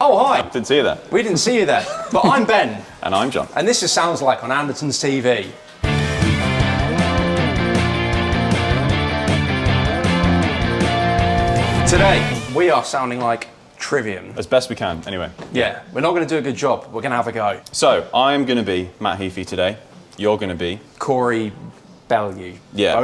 Oh, hi. Didn't see you there. We didn't see you there. But I'm Ben. And I'm John. And this is Sounds Like on Andertons TV. Today, we are sounding like Trivium. As best we can, anyway. Yeah, we're not going to do a good job. We're going to have a go. So, I'm going to be Matt Heafy today. You're going to be... Corey Bellew. Yeah.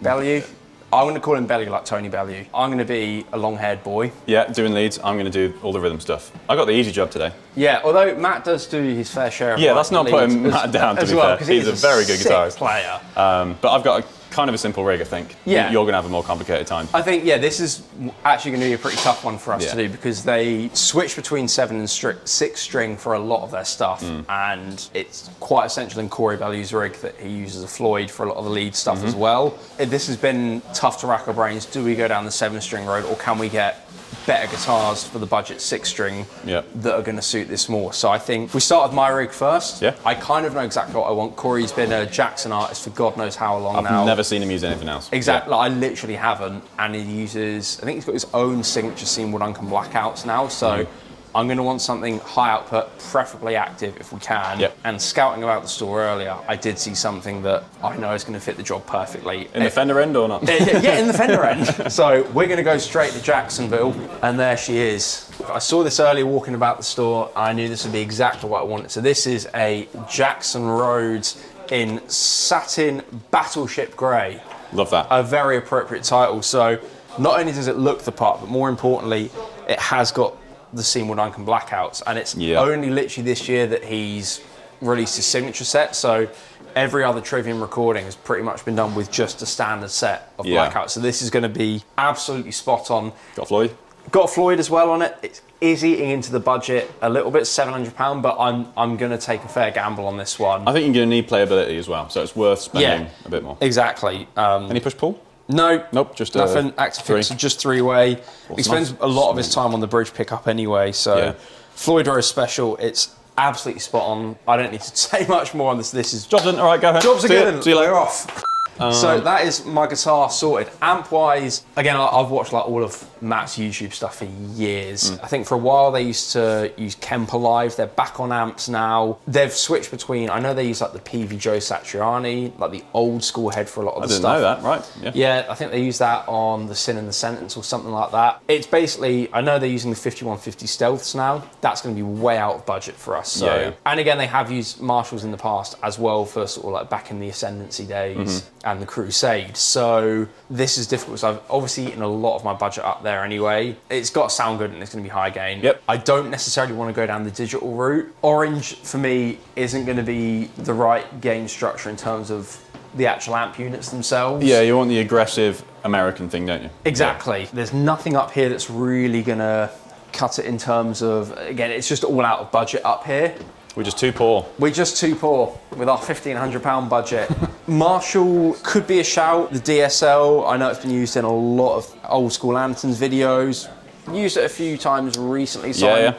Bellew? I'm going to call him Bellew like Tony Bellew. I'm going to be a long-haired boy. Yeah, doing leads. I'm going to do all the rhythm stuff. I got the easy job today. Yeah, although Matt does do his fair share of Yeah, that's not putting Matt down, to be fair. He's a very good guitarist. Player. But I've got kind of a simple rig, I think. Yeah. You're going to have a more complicated time. I think, yeah, this is actually going to be a pretty tough one for us to do because they switch between 7 and 6 string for a lot of their stuff, and it's quite essential in Corey Bellew's rig that he uses a Floyd for a lot of the lead stuff as well. This has been tough to rack our brains. Do we go down the 7 string road, or can we get better guitars for the budget 6 string that are going to suit this more? So I think we start with my rig first. Yeah. I kind of know exactly what I want. Corey's been a Jackson artist for God knows how long now. I've never seen him use anything else. Exactly, I literally haven't. And he uses, I think he's got his own signature seam wood-uncan blackouts now. So I'm going to want something high output, preferably active if we can. Yep. And scouting about the store earlier, I did see something that I know is going to fit the job perfectly. In the fender end or not? Yeah, in the fender end. So we're going to go straight to Jacksonville, and there she is. I saw this earlier walking about the store. I knew this would be exactly what I wanted. So this is a Jackson Rhodes in satin battleship grey. Love that. A very appropriate title. So not only does it look the part, but more importantly, it has got the seam wood-uncan blackouts, and it's only literally this year that he's released his signature set. So every other Trivium recording has pretty much been done with just a standard set of blackouts. So this is going to be absolutely spot on. Got Floyd? Got Floyd as well on it. It is eating into the budget a little bit, £700, but I'm going to take a fair gamble on this one. I think you're going to need playability as well, so it's worth spending a bit more. Exactly. Any push-pull? No. Nope, just nothing. Active fix, just 3-way. He spends a lot of his time on the bridge pickup anyway, so Floyd Rose Special, it's absolutely spot on. I don't need to say much more on this. This is... Job's done, all right, go ahead. Jobs are good. See you later. We're off. So that is my guitar sorted. Amp-wise, again, I've watched like all of Matt's YouTube stuff for years. I think for a while they used to use Kemper Live. They're back on amps now. They've switched between, I know they use like the PV Joe Satriani, like the old school head for a lot of the stuff. I didn't know that, right? Yeah, I think they use that on the Sin and the Sentence or something like that. It's basically, I know they're using the 5150 Stealths now. That's going to be way out of budget for us. So, and again, they have used Marshalls in the past as well for sort of like back in the Ascendancy days and the Crusade. So this is difficult. So I've obviously eaten a lot of my budget up there anyway. It's got to sound good and it's going to be high gain. Yep. I don't necessarily want to go down the digital route. Orange for me isn't going to be the right gain structure in terms of the actual amp units themselves. Yeah, you want the aggressive American thing, don't you? Exactly. Yeah. There's nothing up here that's really going to cut it in terms of, again, it's just all out of budget up here. We're just too poor. We're just too poor with our £1,500 budget. Marshall could be a shout. The DSL, I know it's been used in a lot of old school Andertons videos. Used it a few times recently, so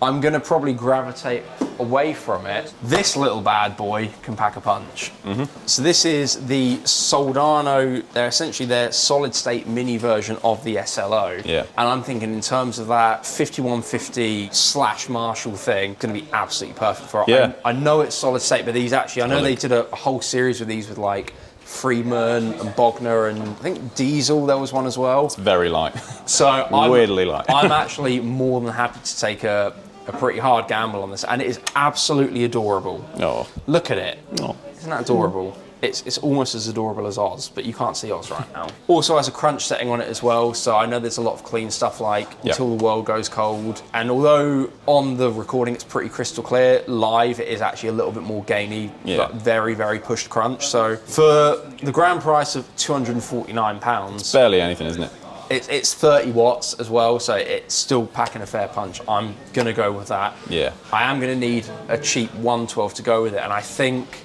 I'm going to probably gravitate away from it. This little bad boy can pack a punch. So this is the Soldano, they're essentially their solid state mini version of the SLO. Yeah. And I'm thinking in terms of that 5150 / Marshall thing, going to be absolutely perfect for it. Yeah. I know it's solid state, but these actually, I know they did a whole series with these with like Freeman and Bogner and I think Diesel, there was one as well. It's very light. So weirdly light. I'm actually more than happy to take a pretty hard gamble on this, and it is absolutely adorable. Oh. Look at it. Oh. Isn't that adorable? It's almost as adorable as Oz, but you can't see Oz right now. Also has a crunch setting on it as well, so I know there's a lot of clean stuff like Until the World Goes Cold. And although on the recording it's pretty crystal clear, live it is actually a little bit more gainy, but very, very pushed crunch. So for the grand price of £249... barely anything, isn't it? It's 30 watts as well, so it's still packing a fair punch. I'm going to go with that. Yeah. I am going to need a cheap 112 to go with it, and I think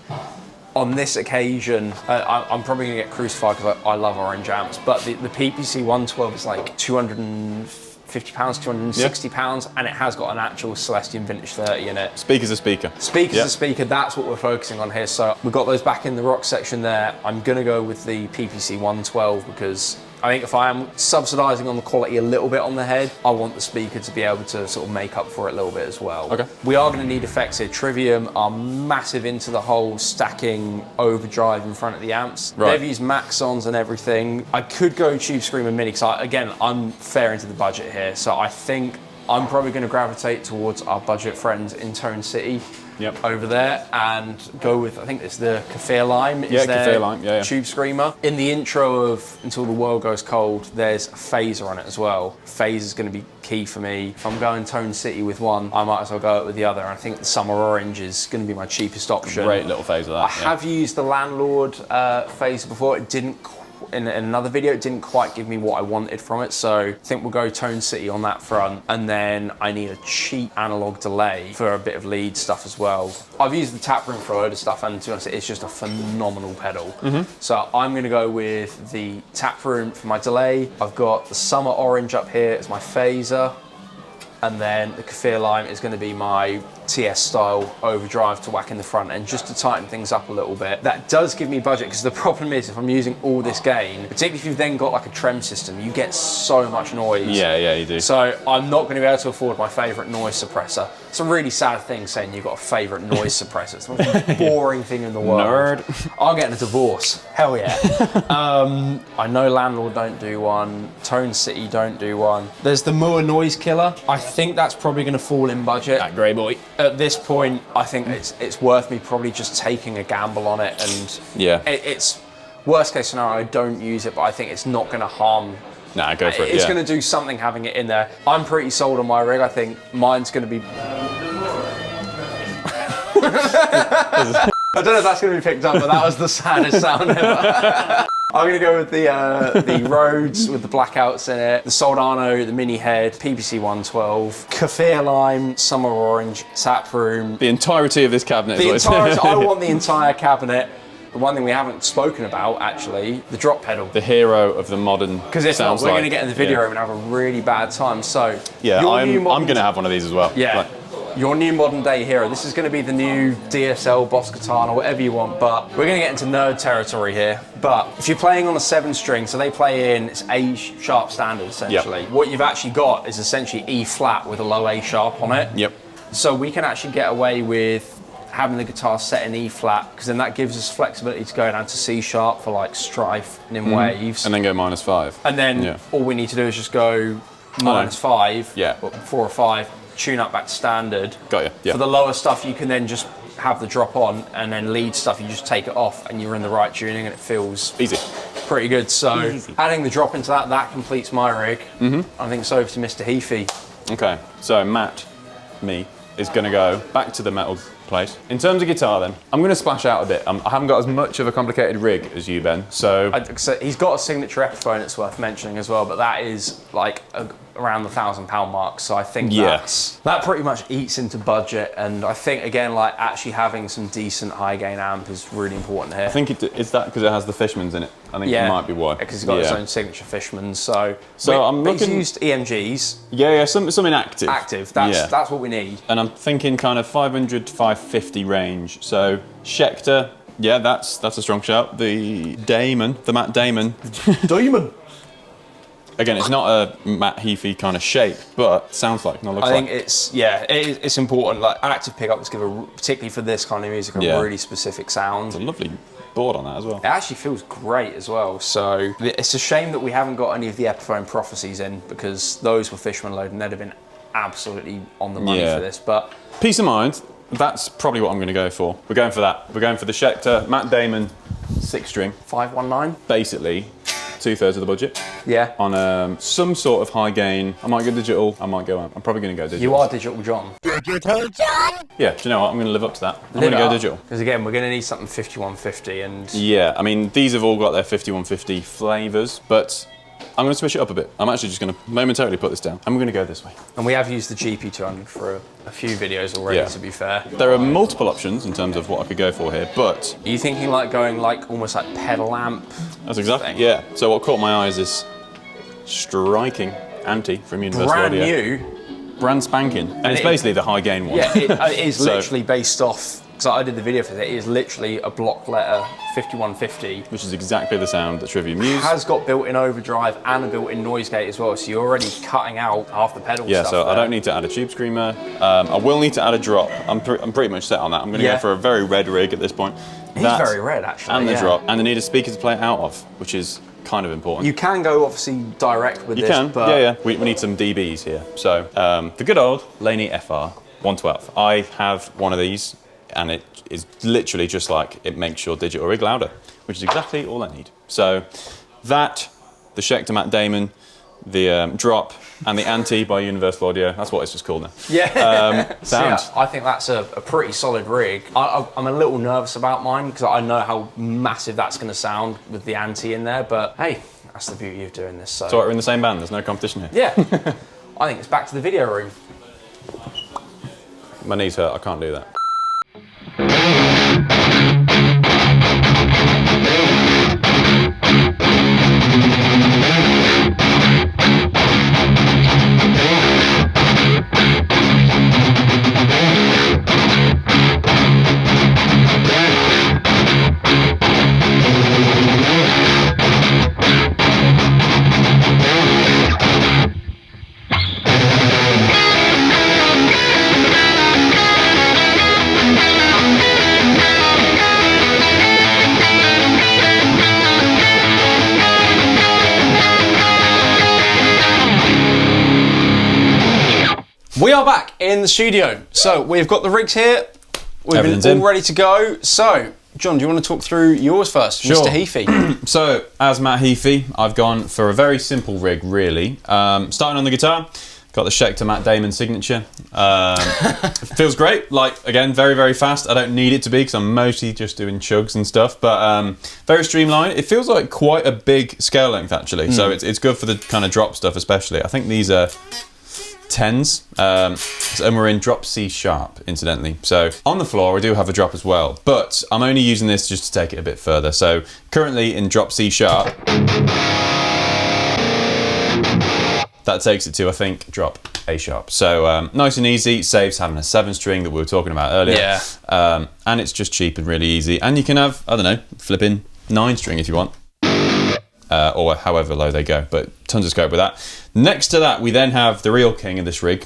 on this occasion, I'm probably going to get crucified because I love orange amps, but the PPC 112 is like £250, £260, and it has got an actual Celestion Vintage 30 in it. Speaker's a speaker. Speaker's a speaker, that's what we're focusing on here. So we've got those back in the rock section there. I'm going to go with the PPC 112 because I think if I am subsidising on the quality a little bit on the head, I want the speaker to be able to sort of make up for it a little bit as well. Okay. We are going to need effects here. Trivium are massive into the whole stacking overdrive in front of the amps. Right. They've used Maxons and everything. I could go Tube Screamer Mini because, again, I'm fair into the budget here. So I think I'm probably going to gravitate towards our budget friends in Tone City. Yep. Over there and go with, I think it's the Kaffir Lime. Yeah, Kaffir Lime, yeah. Tube Screamer. In the intro of Until the World Goes Cold, there's a phaser on it as well. Phase is going to be key for me. If I'm going Tone City with one, I might as well go with the other. I think the Summer Orange is going to be my cheapest option. Great little phaser that. I have used the Landlord phaser before. It didn't in another video, it didn't quite give me what I wanted from it, so I think we'll go Tone City on that front, and then I need a cheap analog delay for a bit of lead stuff as well. I've used the Taproom for a load of stuff, and to be honest, it's just a phenomenal pedal. So I'm going to go with the Taproom for my delay. I've got the Summer Orange up here as my phaser, and then the Kaffir Lime is going to be my TS style overdrive to whack in the front end, just to tighten things up a little bit. That does give me budget, because the problem is if I'm using all this gain, particularly if you've then got like a trem system, you get so much noise. Yeah, you do. So I'm not going to be able to afford my favourite noise suppressor. It's a really sad thing saying you've got a favourite noise suppressor. It's the most boring thing in the world. Nerd. I'm getting a divorce. Hell yeah. I know Landlord don't do one. Tone City don't do one. There's the Moa Noise Killer. I think that's probably going to fall in budget. That grey boy. At this point, I think it's worth me probably just taking a gamble on it, and yeah, it's worst case scenario, I don't use it, but I think it's not going to harm. Nah, go for it. It's going to do something having it in there. I'm pretty sold on my rig. I think mine's going to be. I don't know if that's going to be picked up, but that was the saddest sound ever. I'm going to go with the Rhodes with the blackouts in it, the Soldano, the Mini Head, PPC 112, Kaffir Lime, Summer Orange, Taproom. The entirety of this cabinet. The entirety. I want the entire cabinet. The one thing we haven't spoken about, actually, the drop pedal. The hero of the modern. Because if not, we're going to get in the video room and have a really bad time. So yeah, I'm going to have one of these as well. Yeah. Your new modern day hero. This is going to be the new DSL Boss Katana, whatever you want, but we're going to get into nerd territory here. But if you're playing on a 7-string, so they play in, it's A sharp standard essentially. Yep. What you've actually got is essentially E flat with a low A sharp on it. Yep. So we can actually get away with having the guitar set in E flat, because then that gives us flexibility to go down to C sharp for like Strife and in waves. And then go -5. And then all we need to do is just go -5, Yeah. or 4 or 5, tune up back to standard. Got you. Yeah. For the lower stuff, you can then just have the drop on, and then lead stuff, you just take it off, and you're in the right tuning, and it feels easy, pretty good. So adding the drop into that completes my rig. I think it's over to Mr. Heafy. Okay, so Matt, me, is going to go back to the metal place. In terms of guitar then, I'm going to splash out a bit. I haven't got as much of a complicated rig as you, Ben, so he's got a signature Epiphone, it's worth mentioning as well, but that is like around the £1,000 mark, so I think that pretty much eats into budget, and I think, again, like actually having some decent high gain amp is really important here. I think is that because it has the Fishmans in it. I think it might be why. Because he's got his own signature Fishmans, so I'm looking. He's used EMGs. Yeah, something active. Active, that's what we need. And I'm thinking kind of 500 to 550 range, so Schecter, yeah, that's a strong shout. The Matt Damon. Damon! Again, it's not a Matt Heafy kind of shape, but sounds like. No, looks I think it's important. Like active pickups give particularly for this kind of music, a really specific sound. It's a lovely board on that as well. It actually feels great as well. So it's a shame that we haven't got any of the Epiphone Prophecies in, because those were Fishman load, and they'd have been absolutely on the money for this. But peace of mind. That's probably what I'm going to go for. We're going for that. We're going for the Schecter Matt Damon 6-string. 519. Basically, 2/3 of the budget. Yeah. On some sort of high gain. I might go digital. I might go. I'm probably going to go digital. You are digital, John. Digital John. Yeah. Do you know what? I'm going to live up to that. I'm going to go digital. Because again, we're going to need something 5150, and yeah. I mean, these have all got their 5150 flavors, but I'm going to switch it up a bit. I'm actually just going to momentarily put this down. I'm going to go this way. And we have used the GP200 for a few videos already, to be fair. There are multiple options in terms of what I could go for here, but... Are you thinking like going like almost like pedal amp? That's exactly, yeah. So what caught my eye is this striking Anti from Universal Brand Audio. new. Brand spanking. And it's basically the high gain one. Yeah, it is literally based off because I did the video for it, it is literally a block letter 5150. Which is exactly the sound that Trivium use. Has got built-in overdrive and a built-in noise gate as well, so you're already cutting out half the pedal Yeah, stuff so there. I don't need to add a tube screamer. I will need to add a drop. I'm pretty much set on that. I'm going to go for a very red rig at this point. It's very red, actually. And the drop. And I need a speaker to play it out of, which is kind of important. You can go obviously direct with You this, can, but yeah. We need some dBs here. So the good old Laney FR 112. I have one of these, and it is literally just like, it makes your digital rig louder, which is exactly all I need. So that, the Schecter Matt Damon, the drop, and the Anti by Universal Audio. That's what it's just called now. yeah. Sound. So, yeah, I think that's a pretty solid rig. I'm a little nervous about mine because I know how massive that's going to sound with the Anti in there, but hey, that's the beauty of doing this. So So we're in the same band, there's no competition here. yeah, I think it's back to the video room. My knees hurt, I can't do that. We are back in the studio. So we've got the rigs here. We've Everything's been all in. ready to go. So, John, do you want to talk through yours first? Sure. Mr. Heafy. So, as Matt Heafy, I've gone for a very simple rig, really. Starting on the guitar, got the Schecter Matt Damon signature. Feels great. Like, again, very, very fast. I don't need it to be because I'm mostly just doing chugs and stuff, but very streamlined. It feels like quite a big scale length, actually. So it's good for the kind of drop stuff, especially. I think these are 10s, and we're in drop C sharp, incidentally. So on the floor, I do have a drop as well, but I'm only using this just to take it a bit further. So currently in drop C sharp, that takes it to, I think, drop A sharp. So nice and easy, saves having a 7 string that we were talking about earlier. Yeah. And it's just cheap and really easy. And you can have, I don't know, flipping 9 string if you want. Or however low they go, but tons of scope with that. Next to that, we then have the real king of this rig,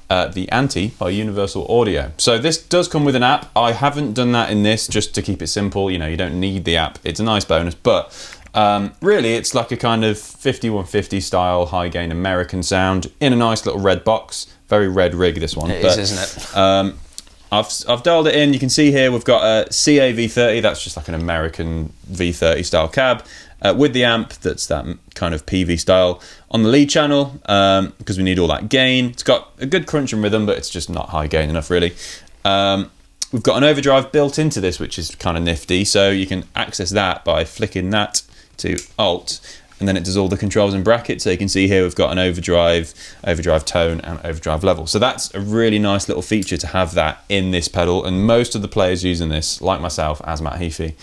the Anti by Universal Audio. So this does come with an app. I haven't done that in this just to keep it simple. You know, you don't need the app. It's a nice bonus, but really it's like a kind of 5150 style high gain American sound in a nice little red box. Very red rig, this one. It is, isn't it? I've dialed it in. You can see here we've got a CA V30. That's just like an American V30 style cab. With the amp, that's that kind of PV style on the lead channel, because we need all that gain. It's got a good crunch and rhythm, but it's just not high gain enough, really. We've got an overdrive built into this, which is kind of nifty, so you can access that by flicking that to Alt, and then it does all the controls and brackets. So you can see here we've got an overdrive tone, and overdrive level. So that's a really nice little feature to have that in this pedal, and most of the players using this, like myself, as Matt Heafy,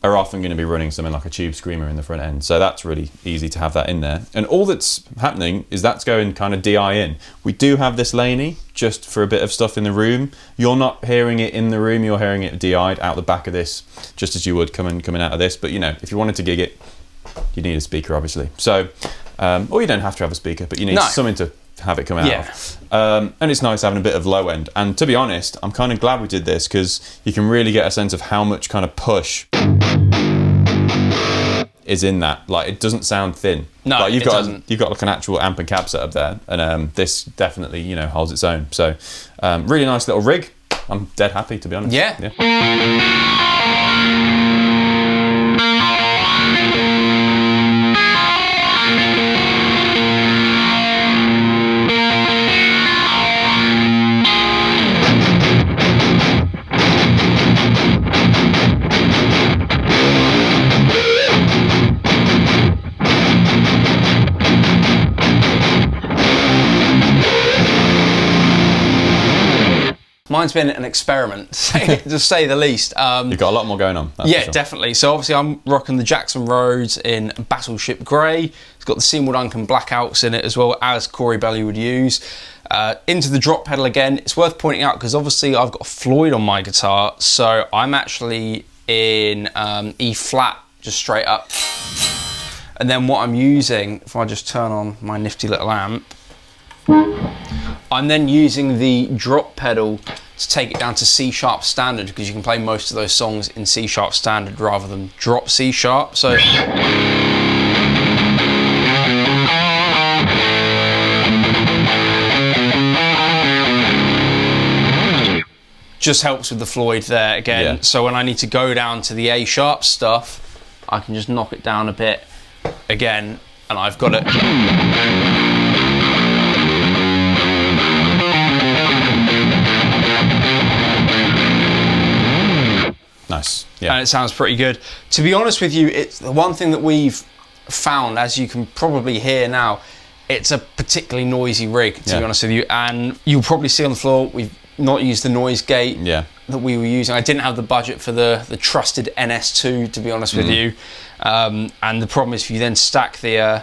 are often going to be running something like a tube screamer in the front end. So that's really easy to have that in there. And all that's happening is that's going kind of DI in. We do have this Laney just for a bit of stuff in the room. You're not hearing it in the room, you're hearing it DI'd out the back of this, just as you would coming out of this. But you know, if you wanted to gig it, you need a speaker, obviously. So, or you don't have to have a speaker, but you need something to have it come out of. And it's nice having a bit of low end. And to be honest, I'm kind of glad we did this because you can really get a sense of how much kind of push is in that. Like, it doesn't sound thin. No, like, it doesn't. You've got like an actual amp and cab setup there, and this definitely, you know, holds its own. So really nice little rig. I'm dead happy, to be honest. Yeah. Mine's been an experiment, to say the least. You've got a lot more going on. Yeah, definitely. So obviously I'm rocking the Jackson Rhodes in Battleship Grey. It's got the Seymour Duncan blackouts in it as well, as Corey Belly would use. Into the drop pedal again, it's worth pointing out because obviously I've got a Floyd on my guitar, so I'm actually in E flat, just straight up. And then what I'm using, if I just turn on my nifty little amp, I'm then using the drop pedal to take it down to C sharp standard, because you can play most of those songs in C sharp standard rather than drop C sharp. So just helps with the Floyd there again. Yeah. So when I need to go down to the A sharp stuff, I can just knock it down a bit again, and I've got it. Nice. Yeah. And it sounds pretty good. To be honest with you, it's the one thing that we've found, as you can probably hear now, it's a particularly noisy rig, to be honest with you. And you'll probably see on the floor, we've not used the noise gate that we were using. I didn't have the budget for the trusted NS2, to be honest with you. And the problem is, if you then stack the,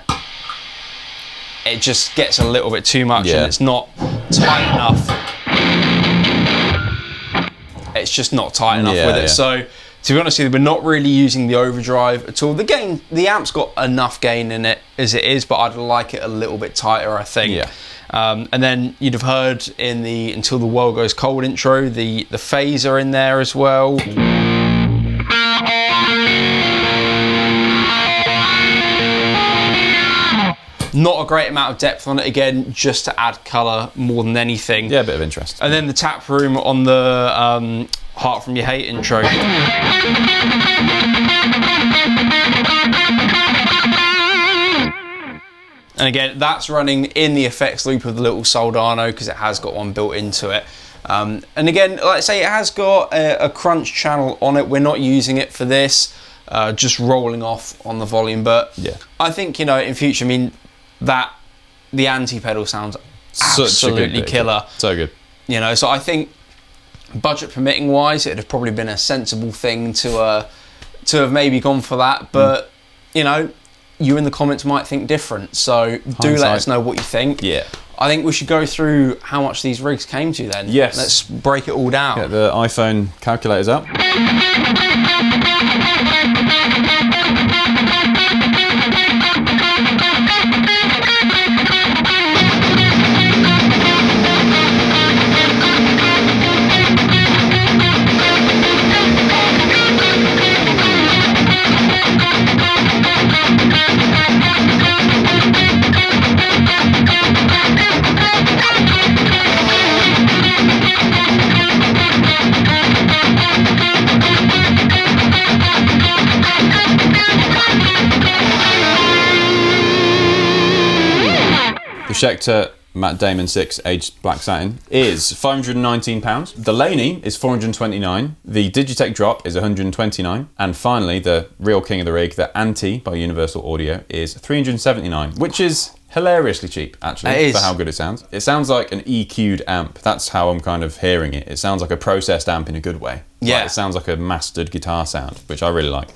it just gets a little bit too much, and it's not tight enough. It's just not tight enough with it. So, to be honest with you, we're not really using the overdrive at all. The gain, the amp's got enough gain in it as it is, but I'd like it a little bit tighter, I think. And then you'd have heard in the Until the World Goes Cold intro, the phaser in there as well. Not a great amount of depth on it, again, just to add colour more than anything. Yeah, a bit of interest. And then the tap room on the Heart From Your Hate intro. And again, that's running in the effects loop of the little Soldano, because it has got one built into it. And again, like I say, it has got a crunch channel on it. We're not using it for this, just rolling off on the volume. But I think, you know, in future, I mean, the anti-pedal sounds absolutely killer. So good. You know, so I think budget permitting wise, it'd have probably been a sensible thing to have maybe gone for that. But, you know, you in the comments might think different. So do let us know what you think. Yeah. I think we should go through how much these rigs came to then. Yes. Let's break it all down. Get the iPhone calculators up. The Schecter Matt Damon 6 aged black satin is £519. The Laney is £429. The Digitech Drop is £129. And finally, the real king of the rig, the Anti by Universal Audio, is £379, which is hilariously cheap, actually, for how good it sounds. It sounds like an EQ'd amp. That's how I'm kind of hearing it. It sounds like a processed amp in a good way. Yeah. Like, it sounds like a mastered guitar sound, which I really like.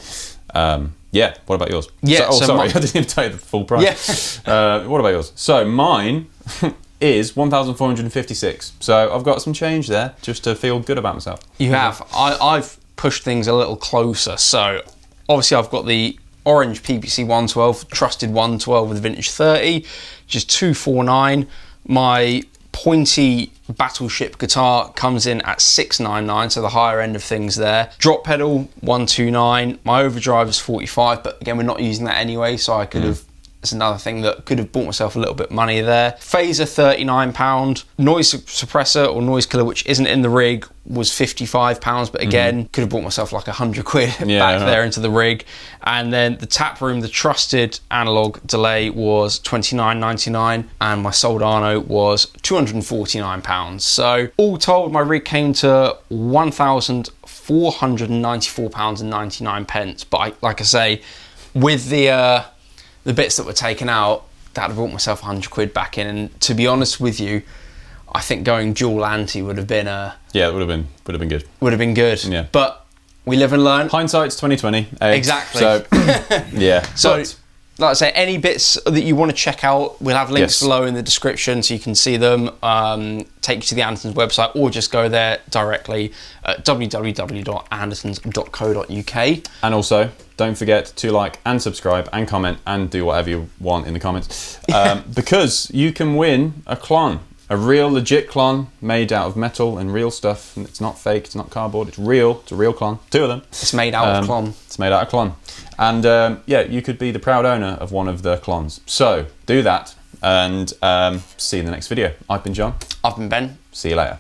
Yeah, what about yours? Yeah, sorry, I didn't even tell you the full price. Yeah. What about yours? So mine is 1,456. So I've got some change there just to feel good about myself. You have. I've pushed things a little closer. So obviously I've got the orange PPC 112, trusted 112 with vintage 30, which is 249. My pointy Battleship guitar comes in at 699, so the higher end of things there. Drop pedal 129. My overdrive is 45, but again, we're not using that anyway, so I could have. It's another thing that could have bought myself a little bit of money there. Phaser £39. Noise suppressor or noise killer, which isn't in the rig, was £55, but again, could have bought myself like £100 back there into the rig. And then the tap room, the trusted analog delay, was $29.99, and my Soldano was £249. So all told, my rig came to £1,494.99. But like I say, with the bits that were taken out, that'd have brought myself £100 back in. And to be honest with you, I think going dual anti would have been it would have been good. Would have been good. Yeah. But we live and learn. Hindsight's 2020. Exactly. So yeah. So Like I say, any bits that you want to check out, we'll have links below in the description so you can see them, take you to the Andertons website, or just go there directly at www.andertons.co.uk. And also, don't forget to like and subscribe and comment and do whatever you want in the comments, because you can win a clon. A real legit clon made out of metal and real stuff. And it's not fake, it's not cardboard, it's real. It's a real clon. 2 of them. It's made out of clon. It's made out of clon. And yeah, you could be the proud owner of one of the clons. So do that and see you in the next video. I've been John. I've been Ben. See you later.